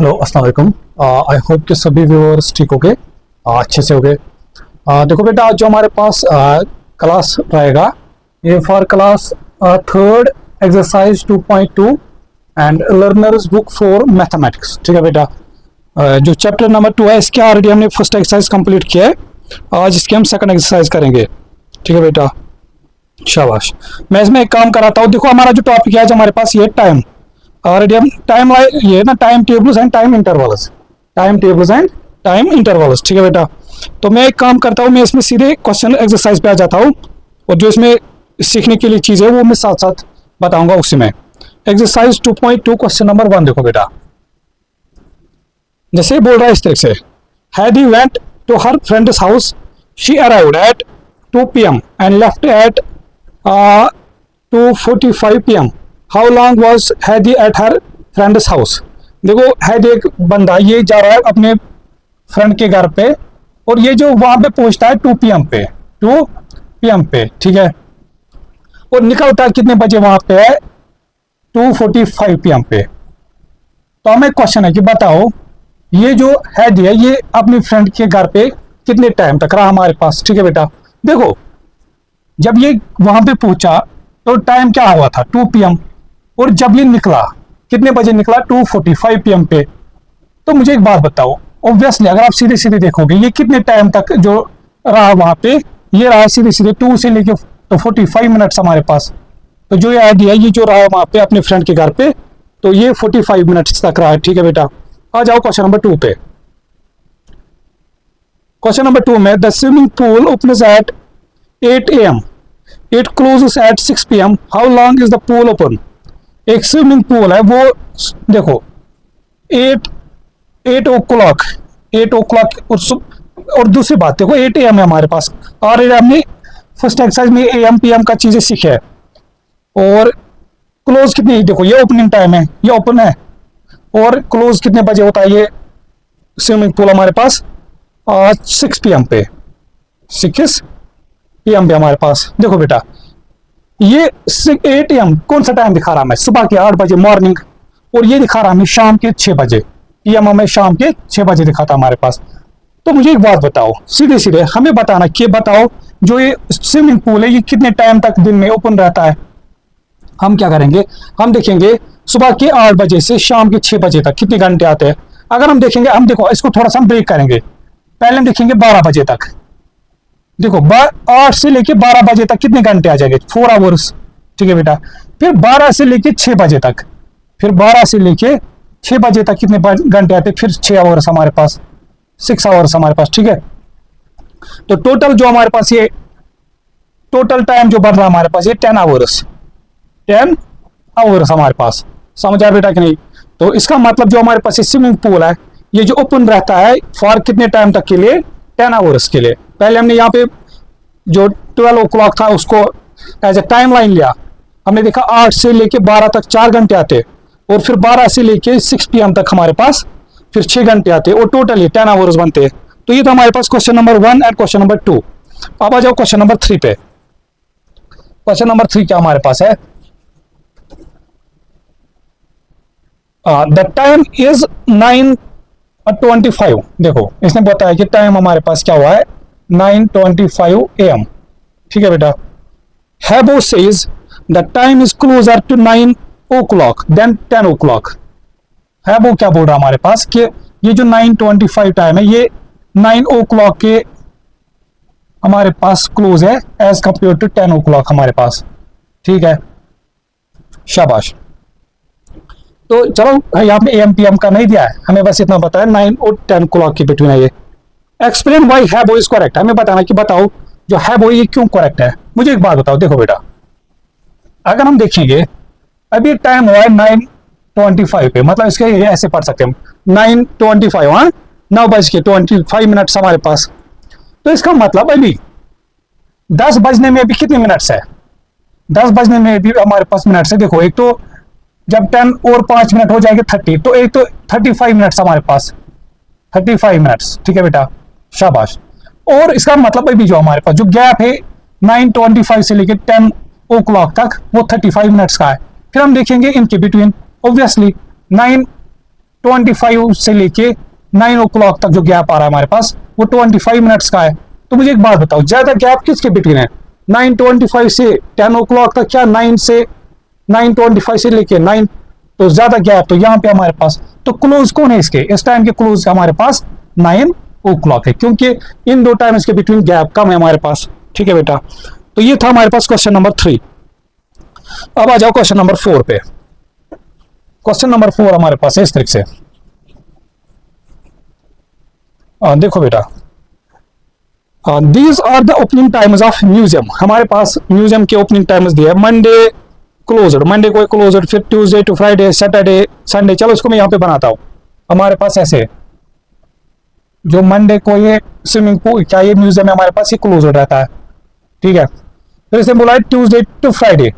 Hello अस्सलाम वालेकुम। I hope कि सभी व्यूअर्स ठीक हो गए, अच्छे से हो गए। देखो बेटा, आज जो हमारे पास क्लास रहेगा ये for class third exercise 2.2 and learners book for mathematics. ठीक है बेटा, जो चैप्टर नंबर 2 है इसके ऑलरेडी हमने फर्स्ट एक्सरसाइज कंप्लीट किया है। आज इसके हम सेकंड एक्सरसाइज करेंगे। ठीक है बेटा, शाबाश। मैं इसमें एक काम कराता हूँ। देखो हमारा जो टॉपिक है आज हमारे पास ये टाइम, ऑलरेडी हम टाइम ये ना time tables and time intervals, time tables and time intervals. ठीक है बेटा, तो मैं एक काम करता हूँ, मैं इसमें सीधे क्वेश्चन एक्सरसाइज पे आ जाता हूँ और जो इसमें सीखने के लिए चीज़ है वो मैं साथ साथ बताऊंगा उसी में। एक्सरसाइज 2.2 क्वेश्चन नंबर 1 देखो बेटा, जैसे बोल रहा है इस तरह से, Heidi went to her friend's house, she arrived at 2 PM and left at 2:45 PM। How long was Heidi at her friend's house. देखो हैदी एक बंदा ये जा रहा है अपने फ्रेंड के घर पे और ये जो वहां पे पहुंचता है 2 PM पे, 2 PM पे। ठीक है, और निकलता है कितने बजे वहां पे है, 2:45 PM पे। तो हमें क्वेश्चन है कि बताओ ये जो हैदी है ये अपने फ्रेंड के घर पे कितने टाइम तक रहा हमारे पास। ठीक है बेटा, देखो जब ये वहां पे पहुंचा तो टाइम क्या हुआ था, 2 PM, और जब ये निकला कितने बजे निकला, 2:45 PM पे। तो मुझे एक बात बताओ, ऑब्वियसली अगर आप सीधे सीधे देखोगे ये कितने टाइम तक जो रहा वहां पे, ये रहा सीधे सीधे 2 से लेके तो 45 मिनट्स हमारे पास। तो जो ये आइडिया ये जो रहा वहां पे अपने फ्रेंड के घर पे, तो ये 45 मिनट्स तक रहा है। ठीक है बेटा, आ जाओ क्वेश्चन नंबर 2 पे। क्वेश्चन नंबर 2 में, the swimming pool opens at 8 AM, it closes at 6 PM, how long is the pool open. एक स्विमिंग पूल है वो देखो 8 o'clock और दूसरी बात देखो 8 AM है हमारे पास, और हमने फर्स्ट एक्सरसाइज में AM PM का चीजें सीखे है। और क्लोज कितनी, देखो ये ओपनिंग टाइम है, ये ओपन है, और क्लोज कितने बजे होता है ये स्विमिंग पूल हमारे पास 6 PM पे, 6 PM पे हमारे पास। देखो बेटा ये 8 AM कौन सा टाइम दिखा रहा है, सुबह के 8 बजे मॉर्निंग, और ये दिखा रहा है शाम के 6 बजे, PM हमें शाम के 6 बजे दिखाता हमारे पास। तो मुझे एक बात बताओ, सीधे सीधे हमें बताना कि बताओ जो ये स्विमिंग पूल है ये कितने टाइम तक दिन में ओपन रहता है। हम क्या करेंगे, हम देखेंगे सुबह के 8 बजे से शाम के 6 बजे तक कितने घंटे आते हैं। अगर हम देखेंगे, हम देखो इसको थोड़ा सा हम ब्रेक करेंगे, पहले हम देखेंगे 12 बजे तक। देखो 8 से लेके 12 बजे तक कितने घंटे आ जाएंगे, 4 आवर्स। ठीक है बेटा, फिर 12 से लेके 6 बजे तक, फिर 12 से लेके 6 बजे तक कितने घंटे आते हैं, फिर 6 आवर्स हमारे पास, 6 आवर्स हमारे पास। ठीक है, तो टोटल जो हमारे पास ये टोटल टाइम जो बढ़ रहा है हमारे पास ये 10 आवर्स, 10 आवर्स हमारे पास। समझ आया बेटा कि नहीं। तो इसका मतलब जो हमारे पास स्विमिंग पूल है ये जो ओपन रहता है फॉर कितने टाइम तक के लिए, 10 आवर्स के लिए। पहले हमने यहाँ पे जो 12 o'clock था उसको एज ए टाइम लाइन लिया, हमने देखा 8 से लेके 12 तक 4 घंटे आते, और फिर 12 से लेके 6 PM तक हमारे पास फिर 6 घंटे आते, और टोटली 10 आवर्स बनते हैं। तो ये तो हमारे पास question number 1 and question number 2। अब आ जाओ क्वेश्चन नंबर 3 पे। क्वेश्चन नंबर 3 क्या हमारे पास है, द टाइम इज 9:25। देखो इसने बताया कि टाइम हमारे पास क्या हुआ है, 9:25 AM। ठीक है बेटा, हैबो says the time is closer to 9 o'clock then 10 o'clock। हैबो क्या बोल रहा है हमारे पास कि ये जो 9:25 टाइम है ये 9 o'clock के हमारे पास क्लोज है एज कंपेयर टू 10 o'clock हमारे पास। ठीक है, शाबाश। तो चलो यहाँ पे AM PM का नहीं दिया है, हमें बस इतना पता है 9 और 10 o'clock के बिटवीन है ये। एक्सप्लेन व्हाई हैबो इज करेक्ट, हमें बताना कि बताओ जो हैबो ये क्यों करेक्ट है। मुझे एक बात बताओ, देखो बेटा अगर हम देखेंगे अभी टाइम हुआ है 9:25 पे, मतलब इसके ऐसे पढ़ सकते हैं 9:25, हाँ 9:25 हमारे पास। तो इसका मतलब अभी 10 बजने में भी कितने मिनट्स है, 10 बजने में भी हमारे पास मिनट्स है। देखो एक तो जब 10 और 5 मिनट हो जाएंगे 30, तो एक तो 35 मिनट्स हमारे पास, 35 मिनट्स। ठीक है बेटा, शाबाश। और इसका मतलब अभी जो हमारे पास जो गैप है 9:25 से लेकर 10 o'clock तक वो 35 मिनट्स का है। फिर हम देखेंगे इनके बिटवीन, ऑब्वियसली 9 25 से लेके 9 ओ क्लॉक तक जो गैप आ रहा है हमारे पास वो 25 मिनट्स का है। तो मुझे एक बात बताओ, ज्यादा गैप किसके बिटवीन है? 9:25 से 10 ओ क्लॉक तक, क्या 9:25 से लेके 9? तो ज्यादा गैप तो यहाँ पे हमारे पास, तो क्लोज कौन है इसके? इस टाइम के क्लोज हमारे पास 9 ओ क्लॉक है, क्योंकि इन दो टाइम्स के बिटवीन गैप कम है हमारे पास। ठीक है बेटा, तो ये था हमारे पास क्वेश्चन नंबर 3। अब आ जाओ क्वेश्चन नंबर 4 पे। क्वेश्चन नंबर 4 हमारे पास है इस तरीके से। देखो बेटा, these are the opening times of museum. हमारे पास म्यूजियम के ओपनिंग टाइम्स दिए। मंडे क्लोज्ड, मंडे को क्लोज्ड, फिर Tuesday to Friday, Saturday, Sunday. चलो इसको मैं यहाँ पे बनाता हूँ। हमारे पास ऐसे, जो मंडे को ये स्विमिंग पूल, क्या ये म्यूजियम है हमारे पास, ये क्लोज्ड रहता है। ठीक है, फिर इसे बोला है ट्यूसडे टू फ्राइडे,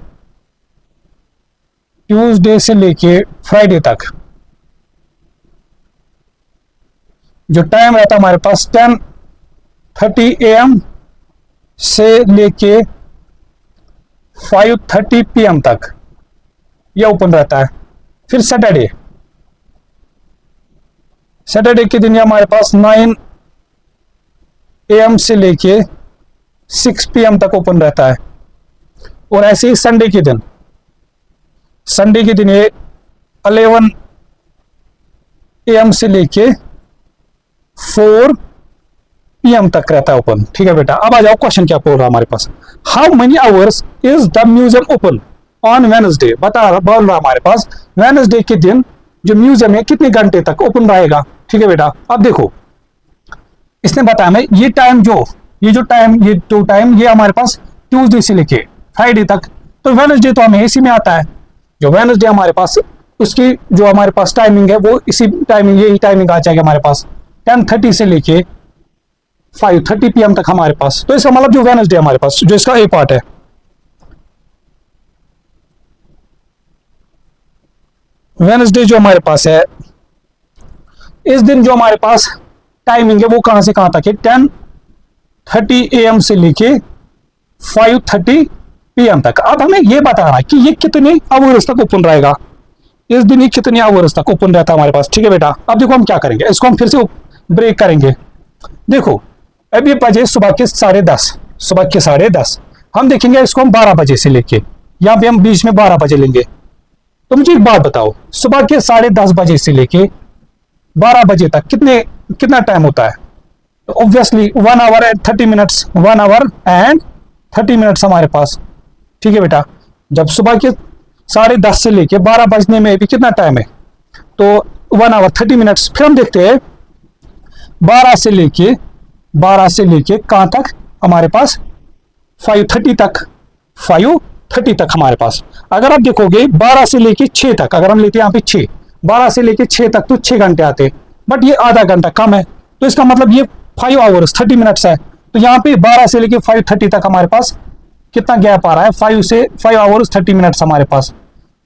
ट्यूसडे से लेके फ्राइडे तक जो टाइम रहता है हमारे पास 10:30 AM से लेके 5:30 PM तक यह ओपन रहता है। फिर सैटरडे, सैटरडे के दिन ये हमारे पास 9 AM से लेके 6 PM तक ओपन रहता है। और ऐसे ही संडे के दिन, संडे के दिन ये 11 AM से लेके 4 PM तक रहता है ओपन। ठीक है बेटा, अब आ जाओ क्वेश्चन क्या बोल रहा है हमारे पास। How many hours is the museum open on Wednesday? बोल रहा हमारे पास वेडनेसडे के दिन जो म्यूजियम है कितने घंटे तक ओपन रहेगा। ठीक है बेटा, अब देखो इसने बताया मैं ये टाइम, ये दो टाइम ये हमारे पास ट्यूसडे से लेके फ्राइडे तक। तो वेडनेसडे तो हमें इसी में आता है। जो वेडनेसडे हमारे पास, उसकी जो हमारे पास टाइमिंग है वो इसी टाइमिंग, यही टाइमिंग आ जाएगा हमारे पास 10:30 से लेके 5:30 PM तक हमारे पास। तो इसका मतलब जो वेडनेसडे हमारे पास, जो इसका ए पार्ट है, वेडनेसडे जो हमारे पास है, इस दिन जो हमारे पास टाइमिंग है वो कहां से कहां तक है? 10:30 AM से लेके 5:30 PM तक। अब हमें ये बताना है कि ये कितने आवर्स तक ओपन रहेगा, इस दिन ये कितने आवर्स तक ओपन रहता है हमारे पास। ठीक है बेटा, अब देखो हम क्या करेंगे, इसको हम फिर से ब्रेक करेंगे। देखो अब ये बजे सुबह के 10:30, सुबह के 10:30 हम देखेंगे इसको हम 12 बजे से लेके, यहाँ पे हम बीच में 12 बजे लेंगे। तो मुझे एक बात बताओ, सुबह के 10:30 बजे से लेके 12 बजे तक कितना टाइम होता है? तो obviously 1 our and 30 minutes, 1 our and 30 minutes हमारे पास। ठीक है बेटा, जब सुबह के 10:30 से लेके 12 बजने में भी कितना टाइम है? तो 1 आवर 30 मिनट्स। फिर हम देखते हैं 12 से लेके कहां तक हमारे पास? 5:30 तक, 5:30 तक हमारे पास। अगर आप देखोगे 12 से लेके 6 तक, अगर हम लेते हैं यहाँ पे 6, 12 से लेके 6 तक तो 6 घंटे आते, बट ये आधा घंटा कम है। तो इसका मतलब ये 5 आवर्स 30 मिनट्स है। तो यहाँ पे 12 से लेके 5:30 तक हमारे पास कितना गैप आ रहा है? 5 आवर्स 30 मिनट्स हमारे पास।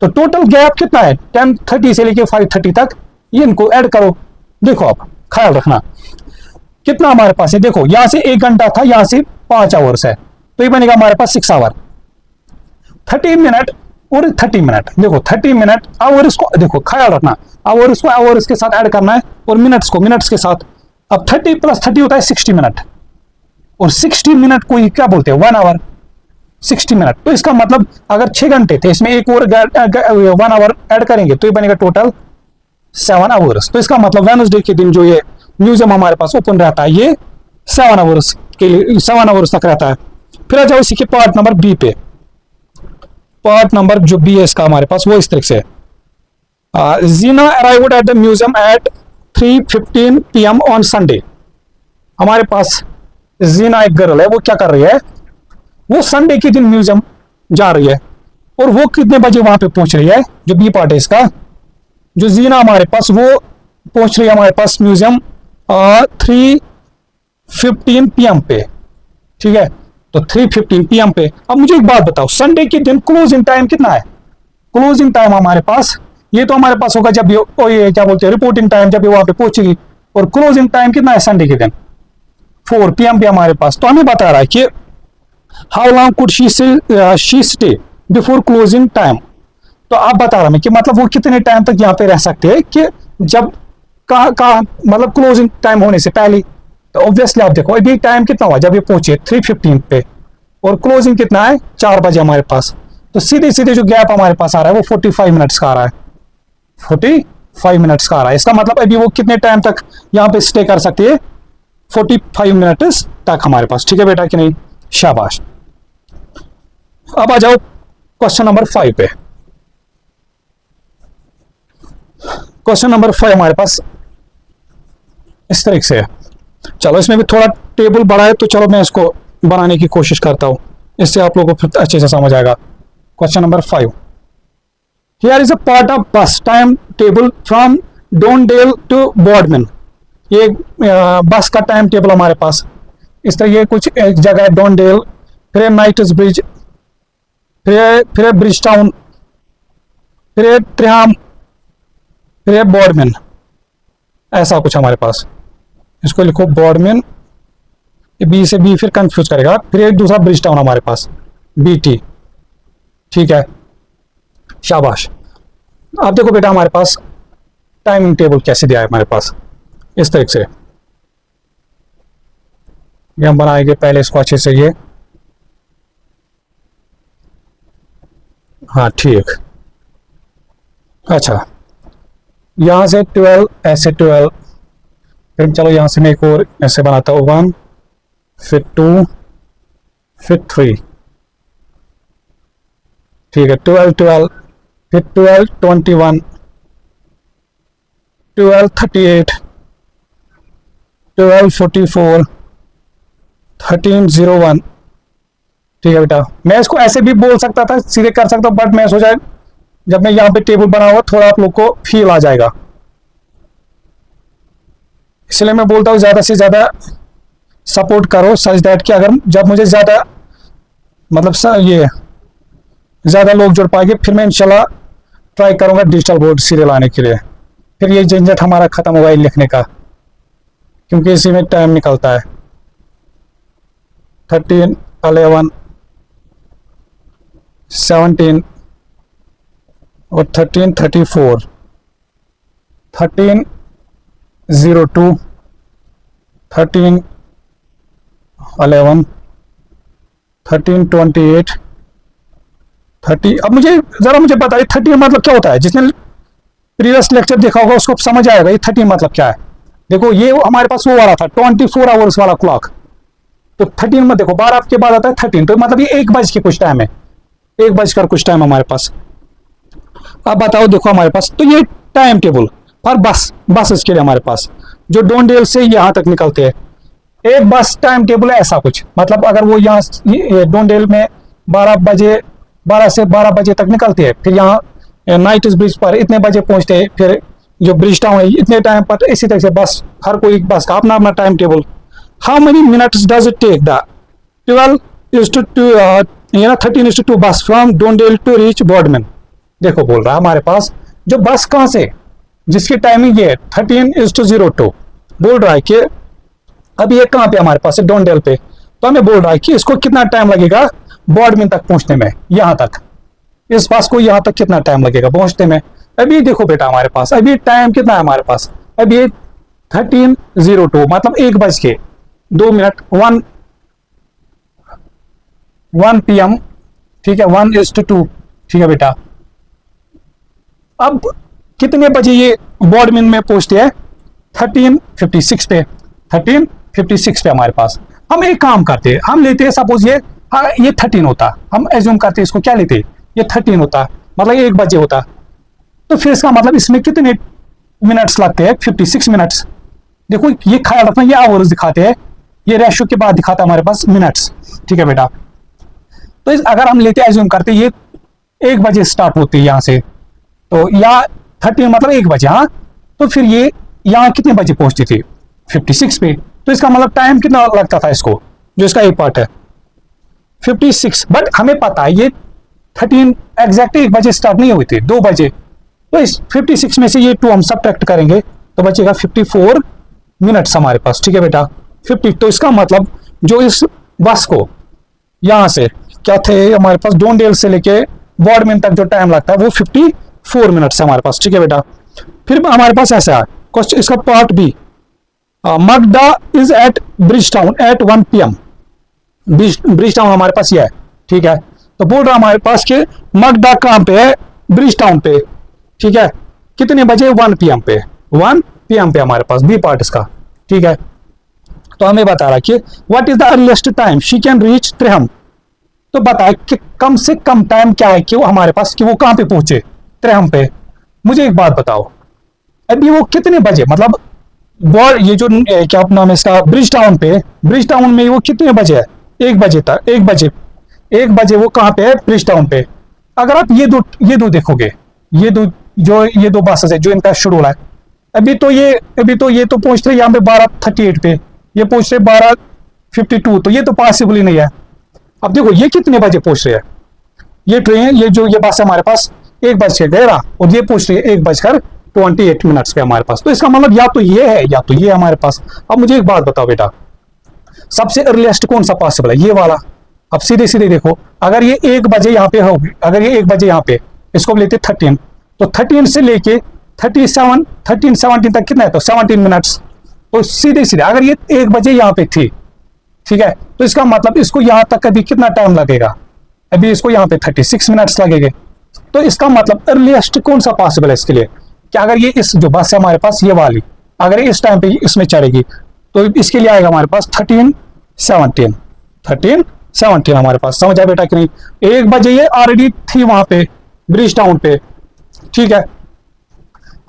तो टोटल गैप कितना है? 10:30 से लेके 5:30 तक। ये इनको ऐड करो, देखो आप ख्याल रखना कितना हमारे पास है। देखो यहां से 1 घंटा था, यहां से 5 आवर्स है, तो ये बनेगा हमारे पास 6 आवर। 30 मिनट और 30 मिनट, देखो 30 मिनट आवर्स को, देखो ख्याल रखना आवर्स को आवर्स के साथ ऐड करना है और मिनट्स को मिनट्स के साथ। अब 30 + 30 होता है 60 मिनट, और 60 मिनट को क्या बोलते हैं? 1 आवर। 60 मिनट, तो इसका मतलब अगर 6 घंटे थे, इसमें एक और 1 आवर ऐड करेंगे तो ये बनेगा टोटल 7 आवर्स। तो इसका मतलब वेडनेसडे के दिन जो ये म्यूजियम हमारे पास ओपन रहता है ये 7 आवर्स के लिए, 7 आवर्स तक रहता है। फिर आ जाओ इसी के पार्ट नंबर बी पे। पार्ट नंबर जो बी है इसका हमारे पास वो इस तरीके से, Gina arrived at the museum at 3:15 PM on Sunday. हमारे पास जीना एक गर्ल है, वो क्या कर रही है? वो संडे के दिन म्यूजियम जा रही है, और वो कितने बजे वहां पे पहुंच रही है? जो बी पार्ट है इसका, जो जीना हमारे पास वो पहुंच रही है हमारे पास म्यूजियम 3:15 PM पे। ठीक है, तो 3:15 PM पे। अब मुझे एक बात बताओ, संडे के दिन क्लोजिंग टाइम कितना है? क्लोजिंग टाइम हमारे पास, ये तो हमारे पास होगा जब ये क्या बोलते हैं रिपोर्टिंग टाइम, जब ये वहां पे पहुंचेगी। और क्लोजिंग टाइम कितना है संडे के दिन? 4 PM पे हमारे पास। तो हमें बता रहा है कि how long could she stay before closing time. तो आप बता रहा है कि मतलब वो कितने टाइम तक यहाँ पे रह सकते हैं कि जब कहाँ मतलब क्लोजिंग टाइम होने से पहले। तो ऑब्वियसली आप देखो अभी टाइम कितना हुआ जब ये पहुंचे 3:15 पे, और क्लोजिंग कितना है 4 बजे हमारे पास। तो सीधे सीधे जो गैप हमारे पास आ रहा है वो 45 मिनट्स का आ रहा है, 45 मिनट्स का आ रहा है। इसका मतलब अभी वो कितने टाइम तक यहाँ पे स्टे कर सकती है, 45 मिनट्स तक हमारे पास। ठीक है बेटा कि नहीं, शाबाश। अब आ जाओ क्वेश्चन नंबर 5 पे। क्वेश्चन नंबर 5 हमारे पास इस तरीके से है। चलो इसमें भी थोड़ा टेबल बड़ा है, तो चलो मैं इसको बनाने की कोशिश करता हूं, इससे आप लोगों को फिर अच्छे से समझ आएगा। Question number 5, here is a part of बस time table from Dondale to बॉर्डमैन। ये बस का टाइम टेबल हमारे पास इस तरह, ये कुछ एक जगह है डोनडेल, फिर नाइट्स ब्रिज, फिर ब्रिज टाउन, फिर ट्रिहाम, फिर बॉर्डमैन, ऐसा कुछ हमारे पास। इसको लिखो बॉर्डमैन, बी से बी फिर कंफ्यूज करेगा। फिर एक दूसरा ब्रिज टाउन हमारे पास BT। ठीक है, शाबाश। अब देखो बेटा हमारे पास टाइमिंग टेबल कैसे दिया है हमारे पास इस तरीके से। ये हम बनाएंगे पहले इसको अच्छे से, ये हाँ ठीक। अच्छा, यहां से 12, ऐसे 12, फिर चलो यहां से मैं एक और ऐसे बनाता हूँ, 1 फिर 2 फिर 3। ठीक है, 12 12, फिर 12 21, 12 38, 12 44, 13 01। ठीक है बेटा, मैं इसको ऐसे भी बोल सकता था, सीधे कर सकता हूँ, बट मैं सोचा जब मैं यहाँ पे टेबल बना हुआ थोड़ा आप लोग को फील आ जाएगा, इसलिए मैं बोलता हूँ ज्यादा से ज्यादा सपोर्ट करो, सच दैट कि अगर जब मुझे ज्यादा मतलब ये ज्यादा लोग जुड़ पाएंगे, फिर मैं इंशाल्लाह ट्राई करूंगा डिजिटल बोर्ड सीरियल आने के लिए। फिर ये झंझट हमारा खत्म होगा लिखने का, क्योंकि इसी में टाइम निकलता है। 13 11 17 और 13 34, 13 02, 13 11, 13 28, 30। अब मुझे बताइए 13 मतलब क्या होता है। जिसने प्रीवियस लेक्चर देखा होगा उसको समझ आएगा ये 13 मतलब क्या है। देखो ये हमारे पास वो वाला था 24 आवर्स वाला क्लॉक, तो 13 में देखो 12 के बाद आता है 13, तो मतलब ये 1 बज के कुछ टाइम है, 1 बजकर कुछ टाइम हमारे पास। अब बताओ देखो हमारे पास, तो ये टाइम टेबल फॉर बस के लिए हमारे पास जो डोनडेल से यहां तक निकलते हैं, एक बस टाइम टेबल है ऐसा कुछ। मतलब अगर वो यहाँ डोनडेल में 12 से 12 बजे तक निकलते हैं, फिर यहाँ नाइट ब्रिज पर इतने बजे पहुंचते हैं, फिर जो ब्रिज टाउन है इतने टाइम पर। तो इसी तरह से बस, हर कोई बस का अपना अपना time table. How many minutes does it take the 13:2 bus from Dondale to reach Boardman. देखो बोल रहा है हमारे पास जो बस कहां से, जिसकी टाइमिंग ये 13:02 बोल रहा है कि अब ये कहां पे हमारे पास है डोनडेल पे, तो हमें बोल रहा है कि इसको कितना टाइम लगेगा बॉर्डमैन तक पहुंचने में, यहां तक इस बस को यहां तक कितना टाइम लगेगा पहुंचने में। अभी देखो बेटा हमारे पास अभी टाइम कितना है हमारे पास, अभी 13:02 मतलब 1 बज के 2 मिनट, 1 PM। ठीक है, 1:2। ठीक है बेटा, अब कितने बजे ये बॉर्डमैन में पहुंचते हैं 13:56 पे, 13:56 पे हमारे पास। हम एक काम करते हैं, हम लेते हैं सपोज ये ये 13 होता, हम एज्यूम करते हैं इसको क्या लेते, ये 13 होता मतलब 1 बजे होता, तो फिर इसका मतलब इसमें कितने मिनट्स लगते हैं 56 मिनट्स। देखो ये ख्याल रखना, ये आवर्स दिखाते हैं, ये रेशियो के बाद दिखाता है हमारे पास मिनट्स। ठीक है बेटा, तो अगर हम लेते एज्यूम करते ये 1 बजे स्टार्ट होती है यहाँ से, तो या 13 मतलब 1 बजे, हाँ, तो फिर ये यहाँ कितने बजे पहुंचती थी 56 पे, तो इसका मतलब टाइम कितना लगता था इसको, जो इसका एक पार्ट है 56। बट हमें पता है ये 13 एग्जैक्ट 1 बजे स्टार्ट नहीं हुई थी, 2 बजे, तो इस 56 में से ये 2 हम सब्ट्रैक्ट करेंगे तो बचेगा 54 मिनट्स हमारे पास। ठीक है बेटा, 50। तो इसका मतलब जो इस बस को यहां से क्या थे हमारे पास डोनडेल से लेके बॉर्डमैन तक जो टाइम लगता है वो 54 मिनट्स है हमारे पास। ठीक है बेटा, फिर हमारे पास ऐसा है क्वेश्चन, इसका part B, Magda is at Bridgetown at 1 PM। Bridgetown हमारे पास ये है, ठीक है। तो बोल रहा हमारे पास कि मगदा कहाँ पे है, ब्रिज टाउन पे, ठीक है। कितने बजे, 1 PM पे, 1 PM पे हमारे पास बी पार्ट इसका, ठीक है। तो हमें बता रहा है कि what is the earliest time she can reach त्रिहम। तो बताए कि कम से कम टाइम क्या है कि वो हमारे पास, कि वो कहाँ पे पहुंचे, त्रिहम पे। मुझे एक बात बताओ, अभी वो कितने बजे, मतलब ये जो क्या नाम है इसका, ब्रिज टाउन पे, ब्रिज टाउन में वो कितने बजे है, 1 बजे तक, 1 बजे वो कहाँ पे है, ब्रिज टाउन पे। अगर आप ये दो देखोगे, ये दो बसेस है जो इनका शेड्यूल है, अभी तो ये तो पहुंच रहे यहाँ पे 12:38 पे, ये पहुंच रहे 12:52, तो ये तो पॉसिबल ही नहीं है। अब देखो ये कितने बजे पहुंच रहे हैं, ये ट्रेन, ये बस है हमारे पास 1:11 और ये पहुंच रही है 1:28 पे हमारे पास। तो इसका मतलब या तो ये है या तो ये है हमारे पास। अब मुझे एक बात बताओ बेटा, सबसे अर्लीस्ट कौन सा पॉसिबल है, ये वाला। अब सीधे सीधे देखो, अगर ये 1 बजे यहाँ पे होगी, अगर ये 1 बजे यहाँ पे, इसको लेते 13, तो 13 से लेके 13:17 तक कितना है, तो 17 मिनट्स। तो सीधे सीधे अगर ये 1 बजे यहाँ पे थी, ठीक है, तो इसका मतलब इसको यहाँ तक अभी कितना टाइम लगेगा, अभी इसको यहाँ पे 36 मिनट्स लगेंगे। तो इसका मतलब अर्लीस्ट कौन सा पॉसिबल है इसके लिए, कि अगर ये इस जो बस है हमारे पास ये वाली, अगर इस टाइम पे इसमें चढ़ेगी, तो इसके लिए आएगा हमारे पास 13:17 हमारे पास। समझ आया बेटा कि नहीं। 1 बजे ये ऑलरेडी थी वहां पे ब्रिज टाउन पे, ठीक है।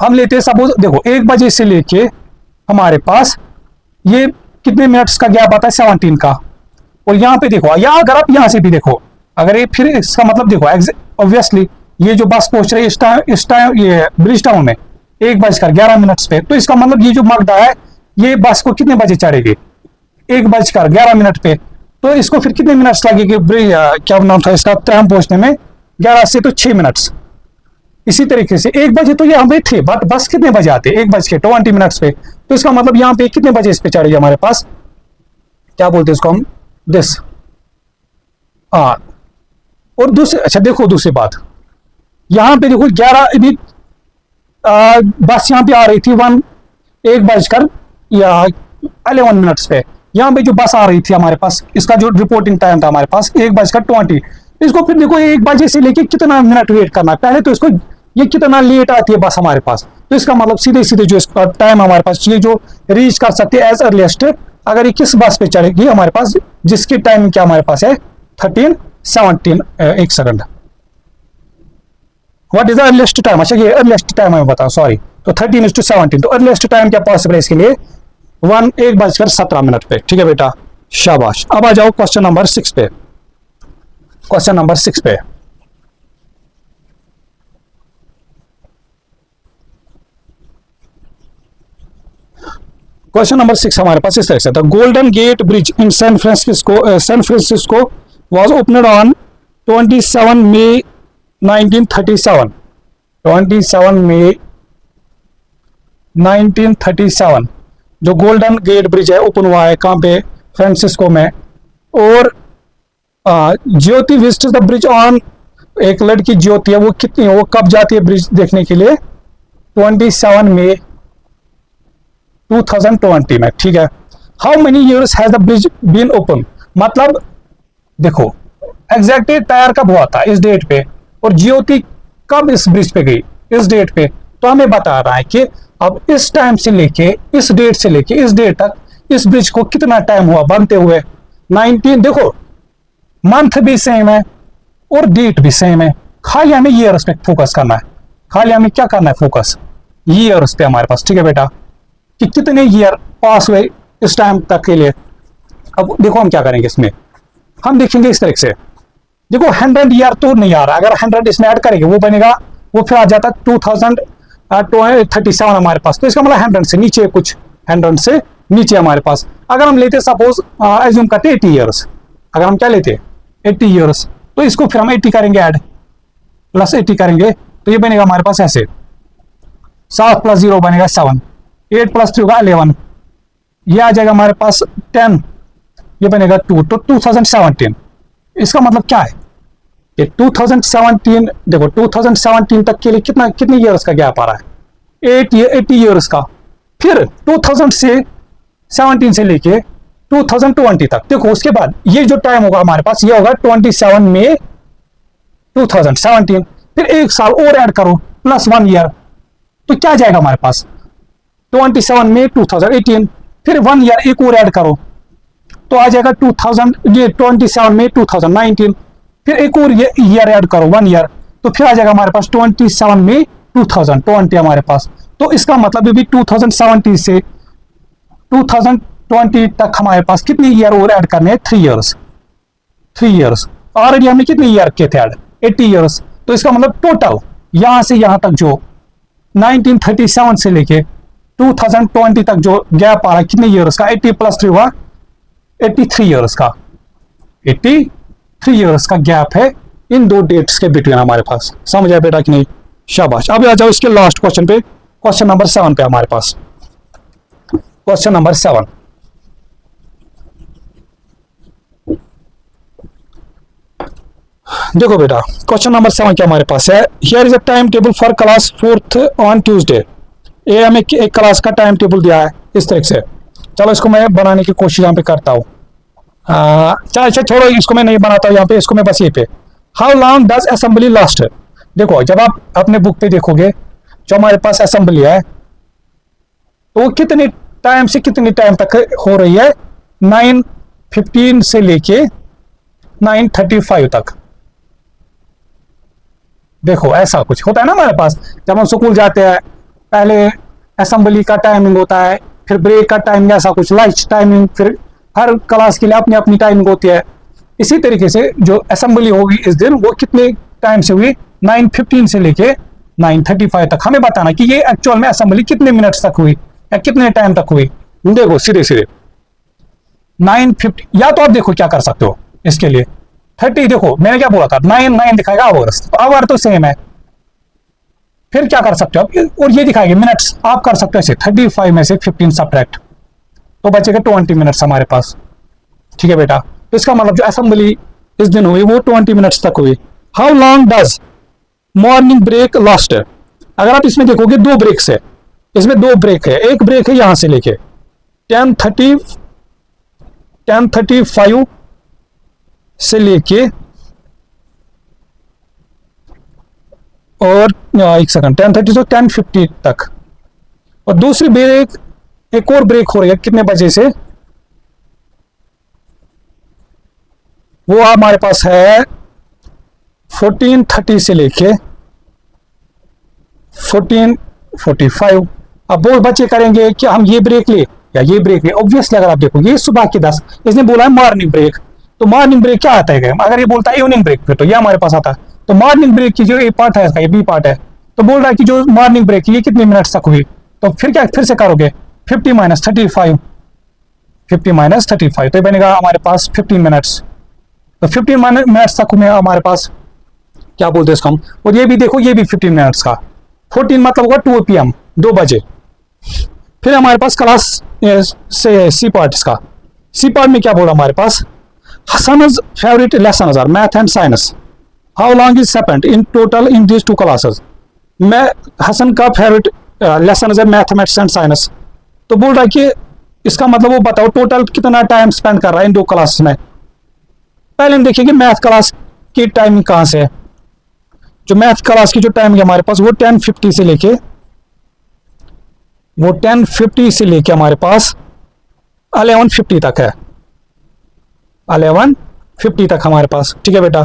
हम लेते हैं सपोज, देखो 1 बजे से लेके हमारे पास ये कितने मिनट्स का गैप आता है, 17 का। और यहाँ पे देखो, या अगर आप यहाँ से भी देखो, अगर ये फिर इसका मतलब देखो, ऑब्वियसली ये जो बस पहुंच रही है इस टाइम ये ब्रिज टाउन में 1:11 पे, तो इसका मतलब ये जो मगदा है ये बस को कितने बजे चढ़ेगी, 1:11 पे। तो इसको फिर कितने मिनट्स लगेंगे, क्या नाम था इसका, त्रिहम पहुंचने में, 11 से तो 6 मिनट्स। इसी तरीके से 1 बजे तो ये हमें थे, बट बस कितने बजे आते, 1:20 पे। तो इसका मतलब यहाँ पे कितने बजे इस पे चढ़ेगी हमारे पास, क्या बोलते हैं इसको हम, दिस। और दूसरी, अच्छा देखो दूसरी बात, यहाँ पे देखो 11 अभी बस यहाँ पे आ रही थी 1:11 पे। यहाँ पे जो बस आ रही थी हमारे पास, इसका जो रिपोर्टिंग टाइम था हमारे पास 1:20। इसको फिर देखो 1 बजे से लेके कितना मिनट वेट करना है पहले, तो इसको ये कितना लेट आती है बस हमारे पास। तो इसका मतलब सीधे सीधे जो इसका टाइम हमारे पास, ये जो रीच कर सकते हैं एज अर्लीस्ट, अगर ये किस बस पे चढ़ेगी हमारे पास, जिसकी टाइम क्या हमारे पास है 13:17। एक second, what is the earliest time, अच्छा ये अर्लीस्ट टाइम हमें बताओ, सॉरी। तो 13:17, तो अर्लीस्ट टाइम क्या पॉसिबल है इसके लिए, 1:17 पे, ठीक है बेटा, शाबाश। अब आ जाओ क्वेश्चन नंबर 6 पे, क्वेश्चन नंबर 6 पे। क्वेश्चन नंबर 6 हमारे पास इस तरह से था, Golden Gate Bridge in San Francisco was opened on 27 May 1937। 27 मई 1937 जो गोल्डन गेट ब्रिज है ओपन हुआ है कहाँ पे, फ्रांसिस्को में। और Jyoti visits the bridge on, एक लड़की ज्योति है वो कितनी, वो कब जाती है ब्रिज देखने के लिए, 27 मई 2020 में, ठीक है। How many years has the bridge been open, मतलब देखो एग्जैक्ट तैयार कब हुआ था इस डेट पे, और ज्योति कब इस ब्रिज पे गई इस डेट पे। तो हमें बता रहा है कि अब इस टाइम से लेके इस डेट से लेके इस डेट तक इस ब्रिज को कितना टाइम हुआ बनते हुए, 19, देखो मंथ भी सेम है और डेट भी सेम है, खाली हमें ईयर्स पे फोकस करना है, खाली हमें क्या करना है, फोकस ईयर्स पे हमारे पास, ठीक है बेटा, कि कितने ईयर पास हुए इस टाइम तक के लिए। अब देखो हम क्या करेंगे इसमें, हम देखेंगे इस तरह से, देखो 100 ईयर तो नहीं आ रहा, अगर 100 इसमें ऐड करेंगे वो बनेगा, वो फिर आ जाता 2037 हमारे पास। तो इसका मतलब 100 से नीचे कुछ, 100 से नीचे हमारे पास। अगर हम लेते सपोज एज्यूम करते 80 ईयर्स, अगर हम क्या लेते 80 ईयर्स, तो इसको फिर हम 80 करेंगे ऐड, प्लस 80 करेंगे, तो ये बनेगा हमारे पास ऐसे, 7 + 0 बनेगा 7, 8 + 3 होगा 11, ये आ जाएगा हमारे पास 10, ये बनेगा 2, तो 2017। इसका मतलब क्या है कि 2017, देखो 2017 तक के लिए कितने ईयर्स का गैप आ रहा है, 80 ईयर्स का। फिर 2000 से 17 से लेके 2020 तक देखो, उसके बाद ये जो टाइम होगा हमारे पास ये होगा 27 मई 2017। फिर एक साल और ऐड करो प्लस 1 ईयर, तो क्या जाएगा हमारे पास 27 मई 2018। फिर 1 ईयर एक और ऐड करो तो आ जाएगा 27 मई 2019। फिर एक और ईयर ऐड करो 1 ईयर, तो फिर आ जाएगा हमारे पास 27 मई 2020 हमारे पास। तो इसका मतलब ये भी 2017 से 2020 तक हमारे पास कितने ईयर और ऐड करने हैं, 3 ईयर्स। 3 ईयर्स ऑलरेडी हमने कितने ईयर किए थे ऐड, 80 ईयर्स। तो इसका मतलब टोटल यहां से यहां तक जो 1937 से लेके 2020 तक जो गैप आ रहा है कितने ईयर्स का, 80 प्लस 3 हुआ 83 ईयर्स का। 83 ईयर्स का गैप है इन दो डेट्स के बिटवीन हमारे पास। समझ आया बेटा कि नहीं? शाबाश। अब आ जाओ इसके लास्ट क्वेश्चन पे, क्वेश्चन नंबर 7 पे हमारे पास। क्वेश्चन नंबर 7, देखो बेटा क्वेश्चन नंबर 7 क्या हमारे पास है, here is a time table for class 4th on Tuesday. ये हमें एक क्लास का टाइम टेबल दिया है इस तरह से। चलो इसको मैं बनाने की कोशिश यहाँ पे करता हूँ। चलो अच्छा छोड़ो, इसको मैं नहीं बनाता हूँ यहाँ पे, इसको मैं बस ये पे how long does assembly last. देखो जब आप अपने बुक पे देखोगे जो हमारे पास असेंबली है तो वो कितने टाइम से कितने टाइम तक हो रही है, 9:15 से लेके 9:35 तक। देखो ऐसा कुछ होता है ना हमारे पास, जब हम स्कूल जाते हैं पहले असेंबली का टाइमिंग होता है, फिर ब्रेक का टाइमिंग, ऐसा कुछ लंच टाइमिंग, फिर हर क्लास के लिए अपनी अपनी टाइमिंग होती है। इसी तरीके से जो असेंबली होगी इस दिन वो कितने टाइम से हुई, 9:15 से लेके 9:35 तक। हमें बताना कि ये एक्चुअल में असेंबली कितने मिनट्स तक हुई या कितने टाइम तक हुई। देखो सीधे सीधे 9:50, या तो आप देखो क्या कर सकते हो इसके लिए 30, देखो मैंने क्या बोला था 9 दिखाएगा आवर्स, तो आवर तो सेम है। फिर क्या कर सकते हो आप, और ये दिखाएंगे मिनट्स, आप कर सकते हो ऐसे 35 में से 15 सब्ट्रैक्ट, तो बचेगा 20 मिनट्स हमारे पास। ठीक है बेटा, तो इसका मतलब जो असेंबली इस दिन हुई वो 20 मिनट्स तक हुई। How long does morning break last. अगर आप इसमें देखोगे 2 ब्रेक्स है, इसमें 2 ब्रेक है। एक ब्रेक है यहां से लेके 10:35 से लेके और एक सेकंड 10:30 से 10:50 तक, और दूसरी ब्रेक एक और ब्रेक हो रही है कितने बजे से, वो हमारे पास है 14:30 से लेके 14:45। अब वो बच्चे करेंगे कि हम ये ब्रेक ले या ये ब्रेक ले। ऑब्वियसली अगर आप देखो ये सुबह के 10, इसने बोला है मॉर्निंग ब्रेक, तो मॉर्निंग ब्रेक क्या आता है, अगर ये बोलता है इवनिंग ब्रेक फिर तो ये हमारे पास आता है। तो मॉर्निंग ब्रेक की जो ए पार्ट है इसका, ये बी पार्ट है, तो बोल रहा है कि जो मॉर्निंग ब्रेक ये कितने मिनट्स तक हुई। तो फिर क्या फिर से करोगे 50 - 35, 50 - 35 तो बनेगा हमारे पास 15 मिनट्स। तो 15 मिनट्स तक में हमारे पास क्या बोलते हैं इसको हम। और ये भी देखो ये भी 15 मिनट्स का, 14 मतलब होगा 2 PM 2 बजे। फिर हमारे पास क्लास से सी पार्ट, इसका सी पार्ट में क्या बोला हमारे पास, हसन's favourite lesson are math and science, how long is spent in total in these 2 classes. मैं हसन का फेवरेट लेसन है मैथमेटिक्स एंड साइंस, तो बोल रहा है कि इसका मतलब वो बताओ टोटल कितना टाइम स्पेंड कर रहा है इन 2 क्लासेस में। पहले हम देखेंगे मैथ क्लास की टाइमिंग कहाँ से है। जो मैथ क्लास की जो टाइमिंग है हमारे पास वो 10:50 से लेके हमारे पास 11:50 तक है, 11:50 तक हमारे पास। ठीक है बेटा,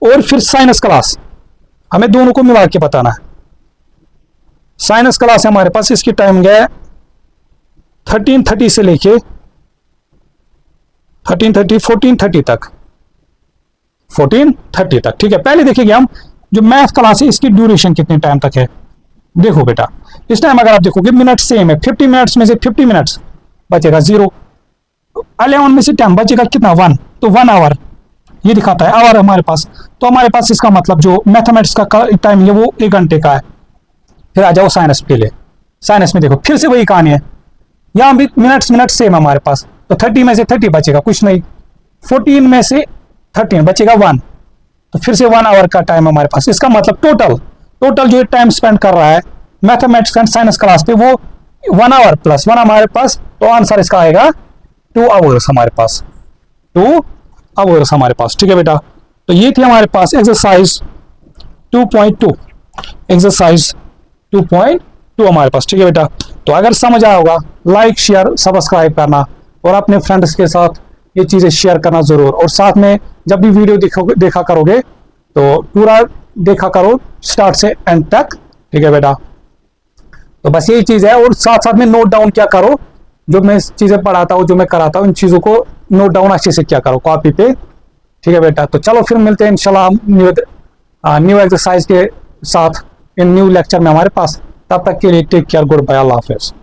और फिर साइंस क्लास हमें दोनों को मिला के बताना है। साइंस क्लास है हमारे पास, इसकी टाइमिंग है 13:30 से लेके 14:30 तक, 14:30 तक। ठीक है, पहले देखेंगे हम जो मैथ क्लास है इसकी ड्यूरेशन कितने टाइम तक है। देखो बेटा इस टाइम अगर आप देखोगे मिनट सेम है, 50 मिनट्स में से 50 मिनट्स बचेगा 0, 11 में से 10 बचेगा कितना 1, तो 1 आवर ये दिखाता है आवर हमारे पास। तो हमारे पास इसका मतलब जो मैथमेटिक्स का टाइम है वो 1 घंटे का है। फिर आ जाओ साइंस के लिए, साइंस में देखो फिर से वही कहानी है, यहाँ भी मिनट सेम है हमारे पास। तो 30 में से 30 बचेगा कुछ नहीं, 14 में से 13 बचेगा 1, तो फिर से 1 आवर का टाइम हमारे पास। इसका मतलब टोटल जो टाइम स्पेंड कर रहा है मैथमेटिक्स एंड साइंस क्लास पे, वो 1 आवर प्लस 1 हमारे पास, तो आंसर इसका आएगा 2 आवर्स हमारे पास, 2 आवर्स हमारे पास। ठीक है बेटा, तो ये थी हमारे पास एक्सरसाइज 2.2, एक्सरसाइज 2.2 हमारे पास। ठीक है बेटा, तो अगर समझ आया होगा लाइक शेयर सब्सक्राइब करना और अपने फ्रेंड्स के साथ ये चीजें शेयर करना जरूर, और साथ में जब भी वीडियो देखा करोगे तो पूरा देखा करो स्टार्ट से एंड तक। ठीक है बेटा, तो बस यही चीज है, और साथ साथ में नोट डाउन क्या करो, जो मैं चीजें पढ़ाता हूँ, जो मैं कराता हूँ, इन चीजों को नोट डाउन अच्छे से क्या करो कॉपी पे। ठीक है बेटा, तो चलो फिर मिलते हैं इंशाल्लाह न्यू एक्सरसाइज के साथ इन न्यू लेक्चर में हमारे पास। तब तक के लिए टेक केयर, गुड बाय, अल्लाह हाफिज।